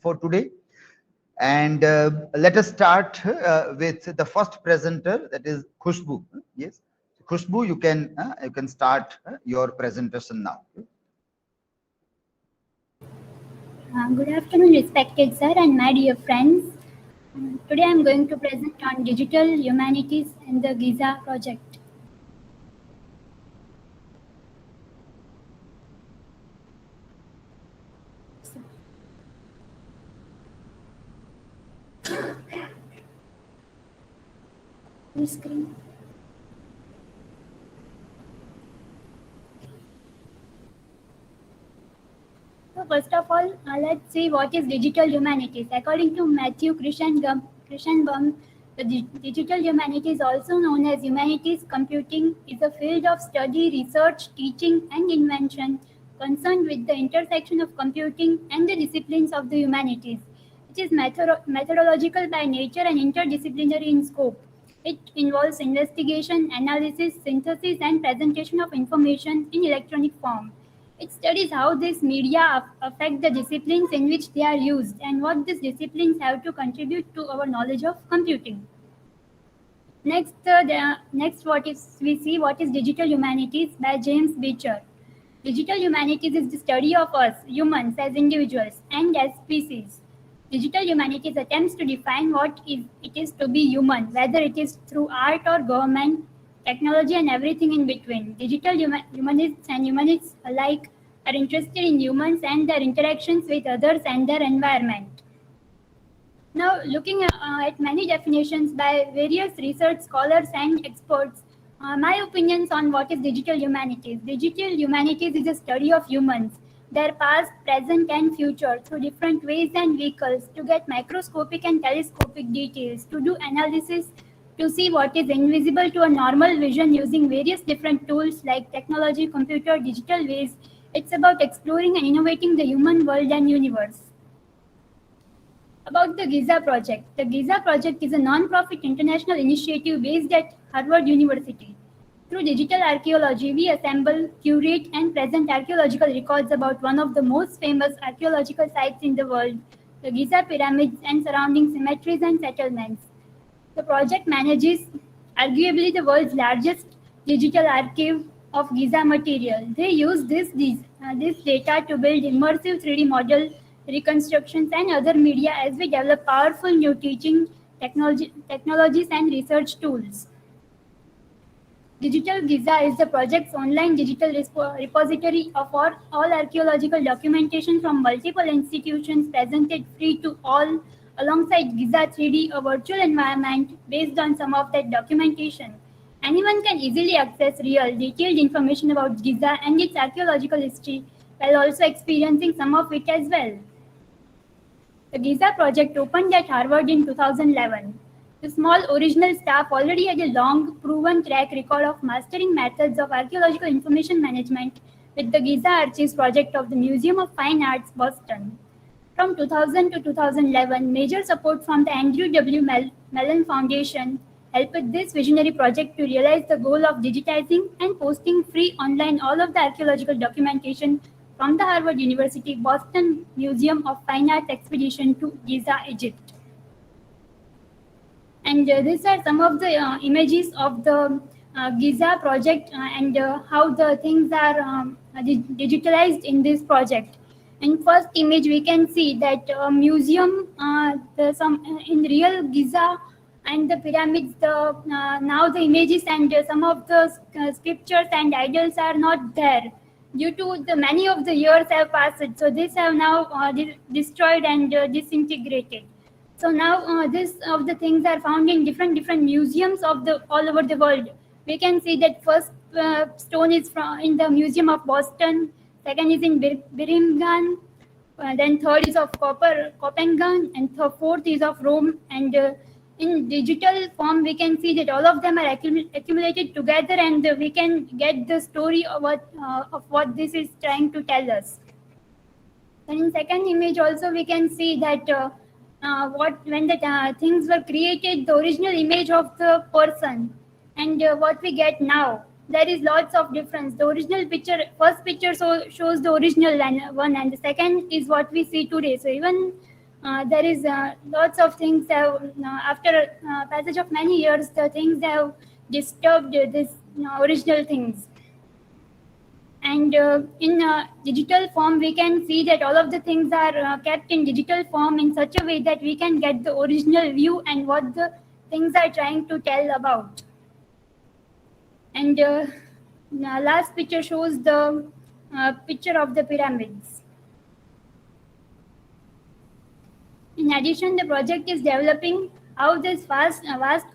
for today. And let us start with the first presenter, that is Khushbu. Yes, Khushbu, you can start your presentation now. Good afternoon, respected sir and my dear friends. Today I am going to present on digital humanities and the Giza project. Full screen. So first of all, let's see what is digital humanities. According to Matthew Christian, the digital humanities, also known as humanities computing, is a field of study, research, teaching, and invention concerned with the intersection of computing and the disciplines of the humanities. It is methodological by nature and interdisciplinary in scope. It involves investigation, analysis, synthesis, and presentation of information in electronic form. It studies how these media affect the disciplines in which they are used and what these disciplines have to contribute to our knowledge of computing. Next, we see what is digital humanities by James Beecher. Digital humanities is the study of us, humans, as individuals and as species. Digital humanities attempts to define what it is to be human, whether it is through art or government, technology, and everything in between. Digital humanists and humanists alike are interested in humans and their interactions with others and their environment. Now, looking at many definitions by various research scholars and experts, my opinions on what is digital humanities. Digital humanities is a study of humans, their past, present, and future through different ways and vehicles to get microscopic and telescopic details, to do analysis, to see what is invisible to a normal vision using various different tools like technology, computer, digital ways. It's about exploring and innovating the human world and universe. About the Giza project. The Giza project is a non-profit international initiative based at Harvard University. Through digital archaeology, we assemble, curate, and present archaeological records about one of the most famous archaeological sites in the world, the Giza Pyramids and surrounding cemeteries and settlements. The project manages arguably the world's largest digital archive of Giza material. They use this data to build immersive 3D model reconstructions and other media as we develop powerful new teaching technologies and research tools. Digital Giza is the project's online digital repository of all archaeological documentation from multiple institutions presented free to all, alongside Giza 3D, a virtual environment based on some of that documentation. Anyone can easily access real, detailed information about Giza and its archaeological history, while also experiencing some of it as well. The Giza project opened at Harvard in 2011. The small original staff already had a long, proven track record of mastering methods of archaeological information management with the Giza Archives project of the Museum of Fine Arts, Boston. From 2000 to 2011, major support from the Andrew W. Mellon Foundation helped this visionary project to realize the goal of digitizing and posting free online all of the archaeological documentation from the Harvard University Boston Museum of Fine Arts expedition to Giza, Egypt. And these are some of the images of the Giza project and how the things are digitalized in this project. In first image, we can see that museum, in real Giza and the pyramids, now the images and some of the sculptures and idols are not there due to the many of the years have passed. So these have now destroyed and disintegrated. So now this of the things are found in different museums of all over the world. We can see that first stone is in the Museum of Boston, second is in Birmingham, then third is of Copenhagen, and fourth is of Rome. And in digital form, we can see that all of them are accumulated together, and we can get the story of what this is trying to tell us. And in second image also, we can see that when the things were created, the original image of the person and what we get now, there is lots of difference. The original picture, first picture shows the original one, and the second is what we see today. So even There is lots of things have, after passage of many years, the things have disturbed this original things. And in digital form, we can see that all of the things are kept in digital form in such a way that we can get the original view and what the things are trying to tell about. And last picture shows the picture of the pyramids. In addition, the project is developing how this vast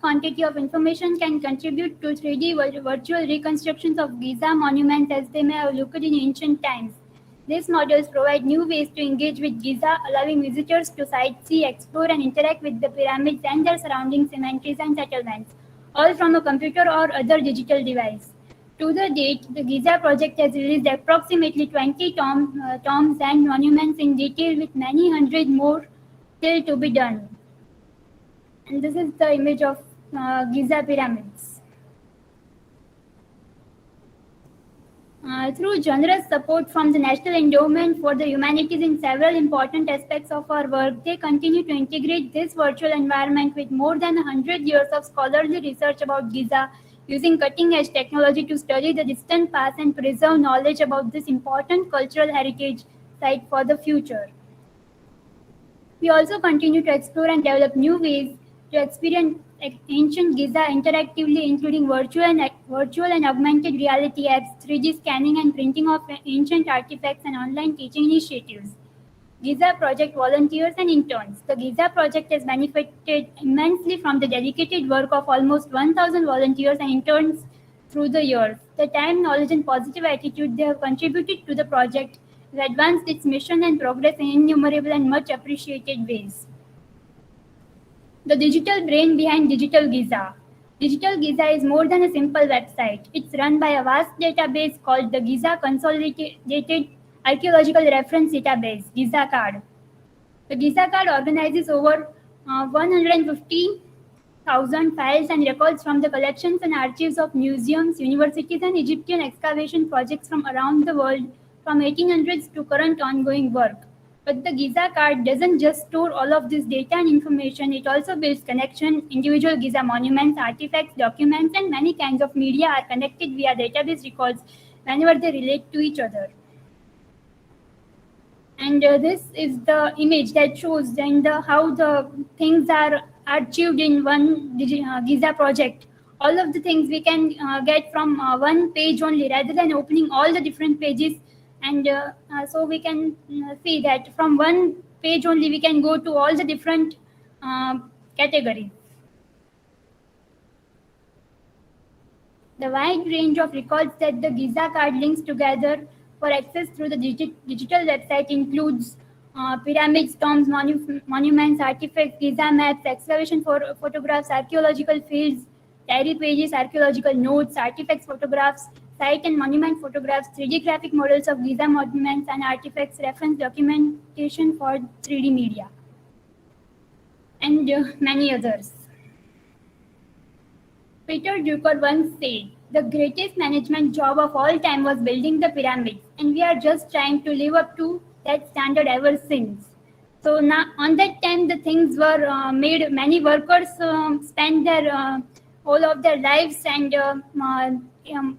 quantity of information can contribute to 3D virtual reconstructions of Giza monuments as they may have looked in ancient times. These models provide new ways to engage with Giza, allowing visitors to sightsee, explore, and interact with the pyramids and their surrounding cemeteries and settlements, all from a computer or other digital device. To the date, the Giza project has released approximately 20 tombs and monuments in detail, with many hundred more still to be done. And this is the image of Giza pyramids. Through generous support from the National Endowment for the Humanities in several important aspects of our work, they continue to integrate this virtual environment with more than 100 years of scholarly research about Giza, using cutting-edge technology to study the distant past and preserve knowledge about this important cultural heritage site for the future. We also continue to explore and develop new ways to experience ancient Giza interactively, including virtual and augmented reality apps, 3D scanning and printing of ancient artifacts, and online teaching initiatives. Giza project volunteers and interns. The Giza project has benefited immensely from the dedicated work of almost 1,000 volunteers and interns through the years. The time, knowledge, and positive attitude they have contributed to the project have advanced its mission and progress in innumerable and much appreciated ways. The digital brain behind Digital Giza. Digital Giza is more than a simple website. It's run by a vast database called the Giza Consolidated Archaeological Reference Database, Giza Card. The Giza Card organizes over 150,000 files and records from the collections and archives of museums, universities, and Egyptian excavation projects from around the world, from 1800s to current ongoing work. But the Giza card doesn't just store all of this data and information, it also builds connection. Individual Giza monuments, artifacts, documents, and many kinds of media are connected via database records whenever they relate to each other. And this is the image that shows how the things are archived in one Giza project. All of the things we can get from one page only rather than opening all the different pages. And so we can see that from one page only we can go to all the different categories. The wide range of records that the Giza card links together for access through the digital website includes pyramids, tombs, monuments, artifacts, Giza maps, excavation photographs, archaeological fields, diary pages, archaeological notes, artifacts photographs, site and monument photographs, 3D graphic models of Giza monuments and artifacts, reference documentation for 3D media, and many others. Peter Drucker once said, "The greatest management job of all time was building the pyramids, and we are just trying to live up to that standard ever since." So now, on that time, the things were made. Many workers spent their all of their lives, and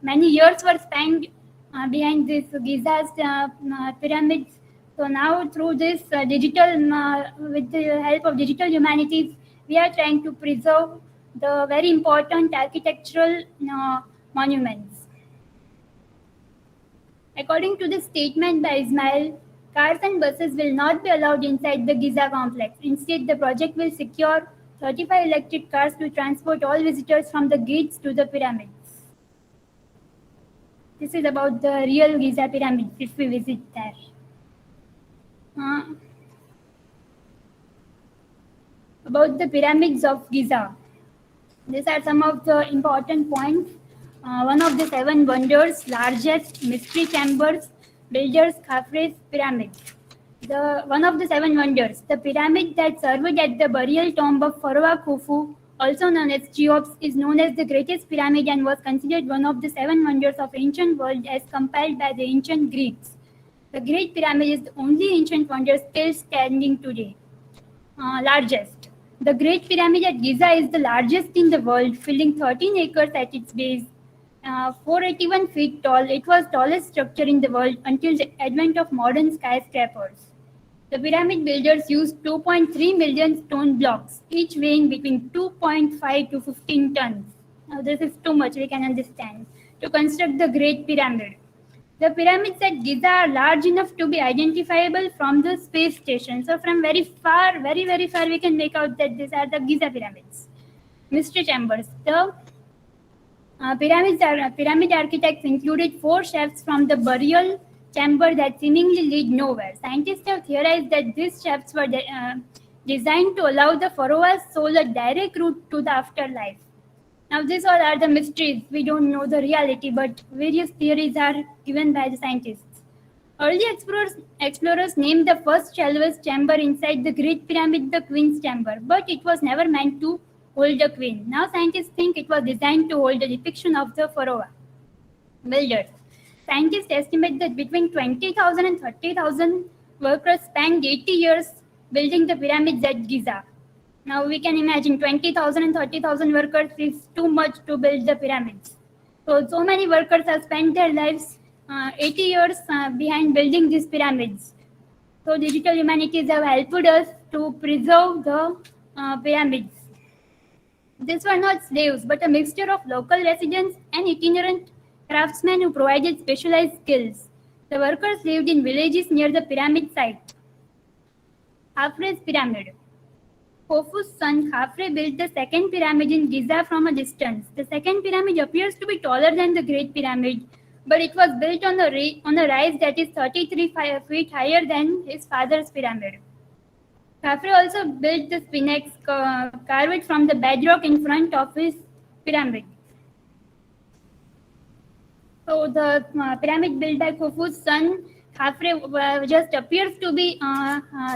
many years were spent behind this Giza's pyramids. So now, through this with the help of digital humanities, we are trying to preserve the very important architectural monuments. According to the statement by Ismail, cars and buses will not be allowed inside the Giza complex. Instead, the project will secure 35 electric cars to transport all visitors from the gates to the pyramids. This is about the real Giza pyramids if we visit there. About the pyramids of Giza. These are some of the important points. One of the 7 wonders, largest mystery chambers, builders Khafre's pyramid. One of the 7 wonders, the pyramid that served at the burial tomb of Pharaoh Khufu, also known as Cheops, is known as the greatest pyramid and was considered one of the 7 wonders of ancient world as compiled by the ancient Greeks. The Great Pyramid is the only ancient wonder still standing today. largest. The Great Pyramid at Giza is the largest in the world, filling 13 acres at its base. 481 feet tall, it was tallest structure in the world until the advent of modern skyscrapers. The pyramid builders used 2.3 million stone blocks, each weighing between 2.5 to 15 tons. Now, this is too much, we can understand, to construct the Great Pyramid. The pyramids at Giza are large enough to be identifiable from the space station. So, from very far, very far, we can make out that these are the Giza pyramids. Mystery chambers. The pyramid architects included 4 shafts from the burial chamber that seemingly lead nowhere. Scientists have theorized that these shafts were designed to allow the pharaoh's soul a direct route to the afterlife. Now, these all are the mysteries. We don't know the reality, but various theories are given by the scientists. Early explorers named the first shallowest chamber inside the Great Pyramid the Queen's Chamber, but it was never meant to hold a queen. Now, scientists think it was designed to hold a depiction of the pharaoh. Builders. Scientists estimate that between 20,000 and 30,000 workers spent 80 years building the pyramids at Giza. Now we can imagine 20,000 and 30,000 workers is too much to build the pyramids. So many workers have spent their lives 80 years behind building these pyramids. So digital humanities have helped us to preserve the pyramids. These were not slaves, but a mixture of local residents and itinerant craftsmen who provided specialized skills. The workers lived in villages near the pyramid site. Khafre's Pyramid. Khufu's son Khafre built the second pyramid in Giza from a distance. The second pyramid appears to be taller than the Great Pyramid, but it was built on a rise that is 33 feet higher than his father's pyramid. Khafre also built the sphinx carved from the bedrock in front of his pyramid. So the pyramid built by Khufu's son Khafre just appears to be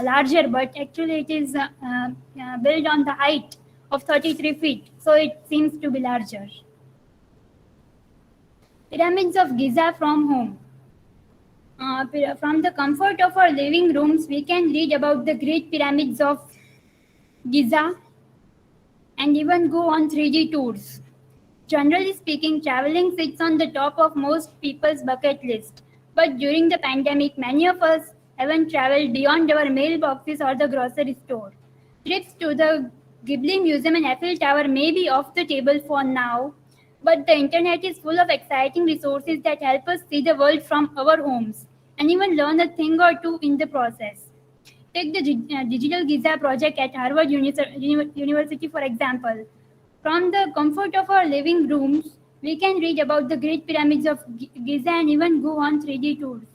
larger, but actually it is built on the height of 33 feet, so it seems to be larger. Pyramids of Giza from home. From the comfort of our living rooms, we can read about the Great Pyramids of Giza and even go on 3D tours. Generally speaking, traveling sits on the top of most people's bucket list. But during the pandemic, many of us haven't traveled beyond our mailboxes or the grocery store. Trips to the Ghibli Museum and Eiffel Tower may be off the table for now, but the internet is full of exciting resources that help us see the world from our homes and even learn a thing or two in the process. Take the Digital Giza project at Harvard University, for example. From the comfort of our living rooms, we can read about the Great Pyramids of Giza and even go on 3D tours.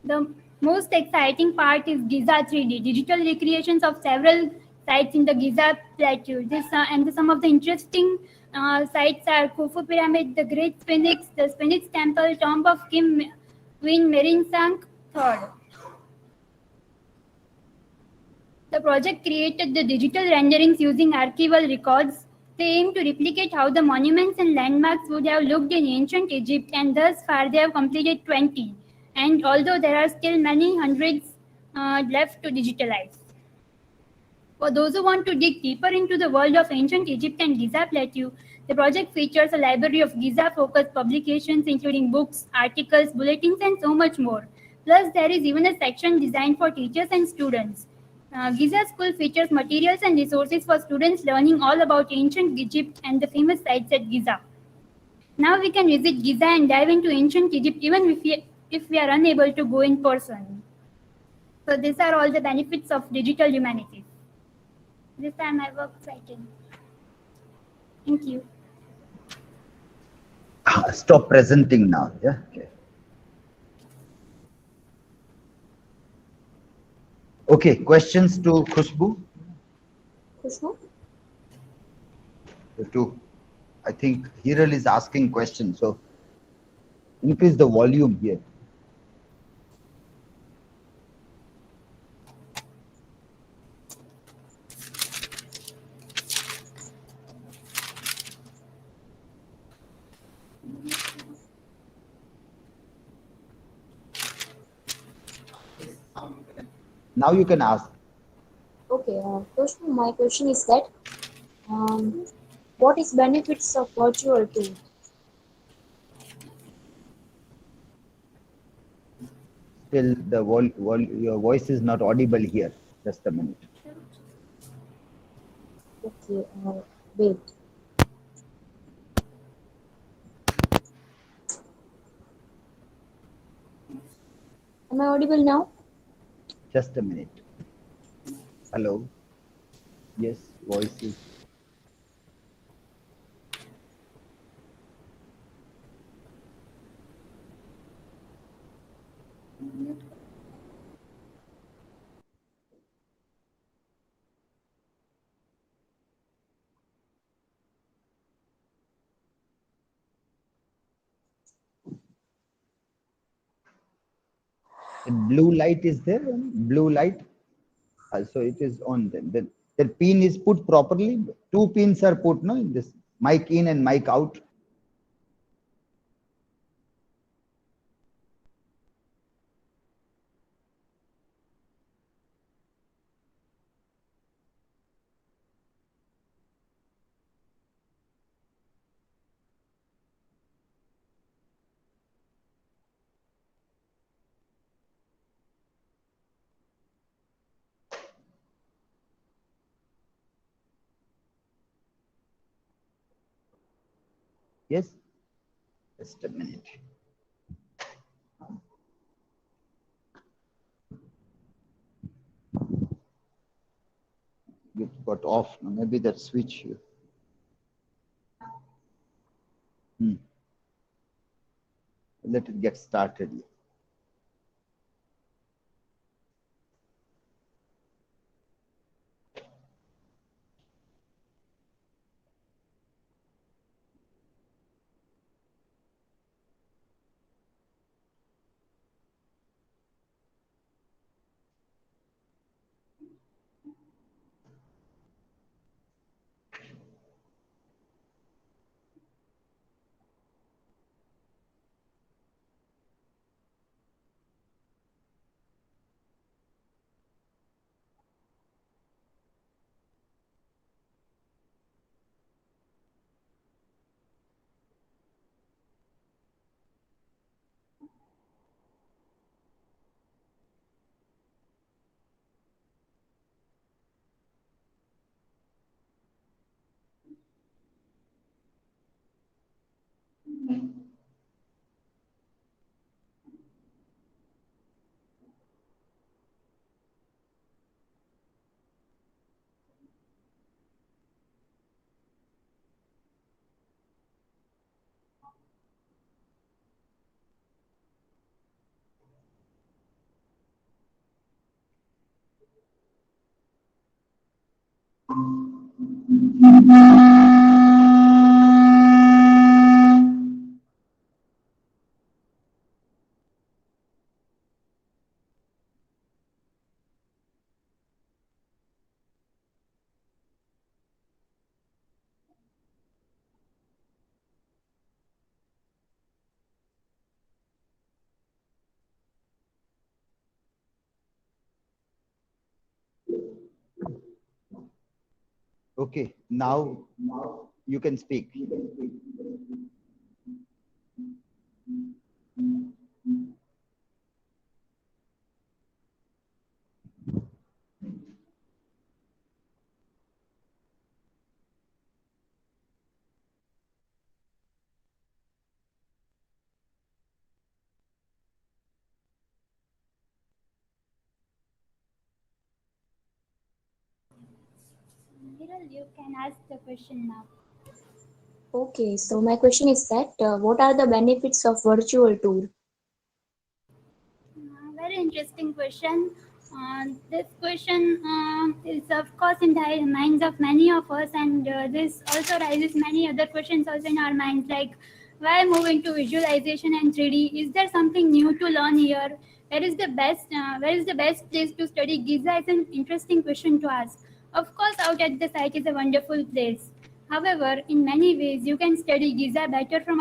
The most exciting part is Giza 3D, digital recreations of several sites in the Giza Plateau. Some of the interesting sites are Khufu Pyramid, the Great Sphinx, the Sphinx Temple, Tomb of Queen Merinsang III. The project created the digital renderings using archival records. They aim to replicate how the monuments and landmarks would have looked in ancient Egypt, and thus far they have completed 20. And although there are still many hundreds left to digitalize. For those who want to dig deeper into the world of ancient Egypt and Giza Plateau, the project features a library of Giza-focused publications including books, articles, bulletins, and so much more. Plus, there is even a section designed for teachers and students. Giza School features materials and resources for students learning all about ancient Egypt and the famous sites at Giza. Now we can visit Giza and dive into ancient Egypt even if we are unable to go in person. So these are all the benefits of digital humanities. This are my work cited. Thank you. Stop presenting now. Yeah. Okay. Okay. Questions to Khushbu? Khushbu? I think Hiral is asking questions, so increase the volume here. Now you can ask. Okay, Khushbu, my question is that um, what is benefits of virtual tour? Still, your voice is not audible here. Just a minute. Okay, wait. Am I audible now? Just a minute. Hello. Yes, voice is. The blue light is there. Blue light. So it is on then. Then the pin is put properly. Two pins are put, no, in this mic in and mic out. Yes. Just a minute. It got off. Maybe that switch. Hmm. Let it get started. Okay, now you can speak. Viral, you can ask the question now. Okay, so my question is that what are the benefits of virtual tour? Very interesting question. This question is, of course, in the minds of many of us, and this also raises many other questions also in our minds, like why move into visualization and 3D? Is there something new to learn here? Where is the best? Where is the best place to study Giza? Is an interesting question to ask. Of course, out at the site is a wonderful place. However, in many ways, you can study Giza better from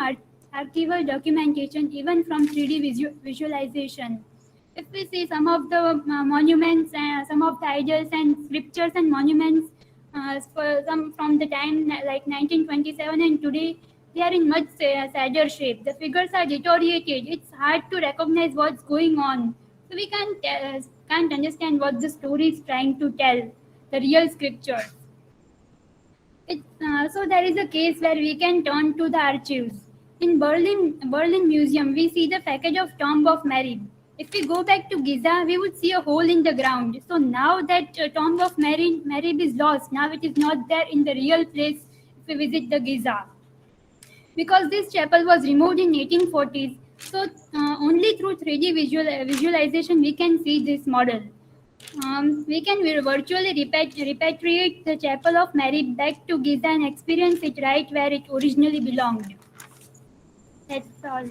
archival documentation, even from 3D visualization. If we see some of the monuments, some of the idols and scriptures and monuments for some from the time like 1927 and today, they are in much sadder shape. The figures are deteriorated. It's hard to recognize what's going on. So we can't understand what the story is trying to tell, the real scripture. So there is a case where we can turn to the archives. In Berlin Museum, we see the package of Tomb of Mary. If we go back to Giza, we would see a hole in the ground. So now that Tomb of Mary is lost. Now it is not there in the real place if we visit the Giza. Because this chapel was removed in 1840s, so only through 3D visualization we can see this model. We can virtually repatriate the Chapel of Mary back to Giza and experience it right where it originally belonged. That's all.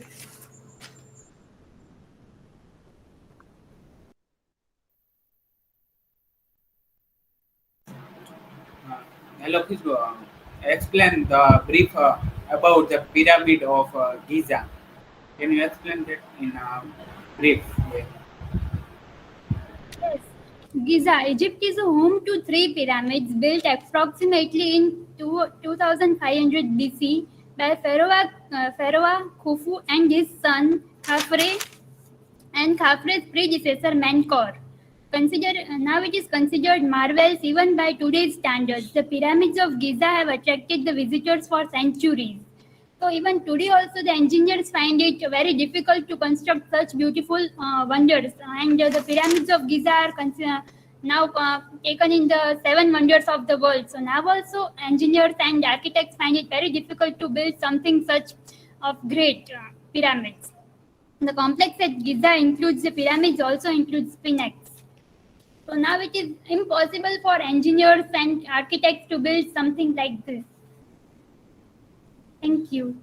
Hello, Khushbu. Explain the brief about the Pyramid of Giza. Can you explain that in brief way? Yes. Giza, Egypt is a home to three pyramids built approximately in 2500 BC by Pharaoh Khufu and his son Khafre and Khafre's predecessor Menkaure. Now it is considered marvels even by today's standards. The pyramids of Giza have attracted the visitors for centuries. So even today also the engineers find it very difficult to construct such beautiful wonders. And the pyramids of Giza are now taken in the seven wonders of the world. So now also engineers and architects find it very difficult to build something such of great pyramids. The complex at Giza includes the pyramids, also includes sphinx. So now it is impossible for engineers and architects to build something like this. Thank you.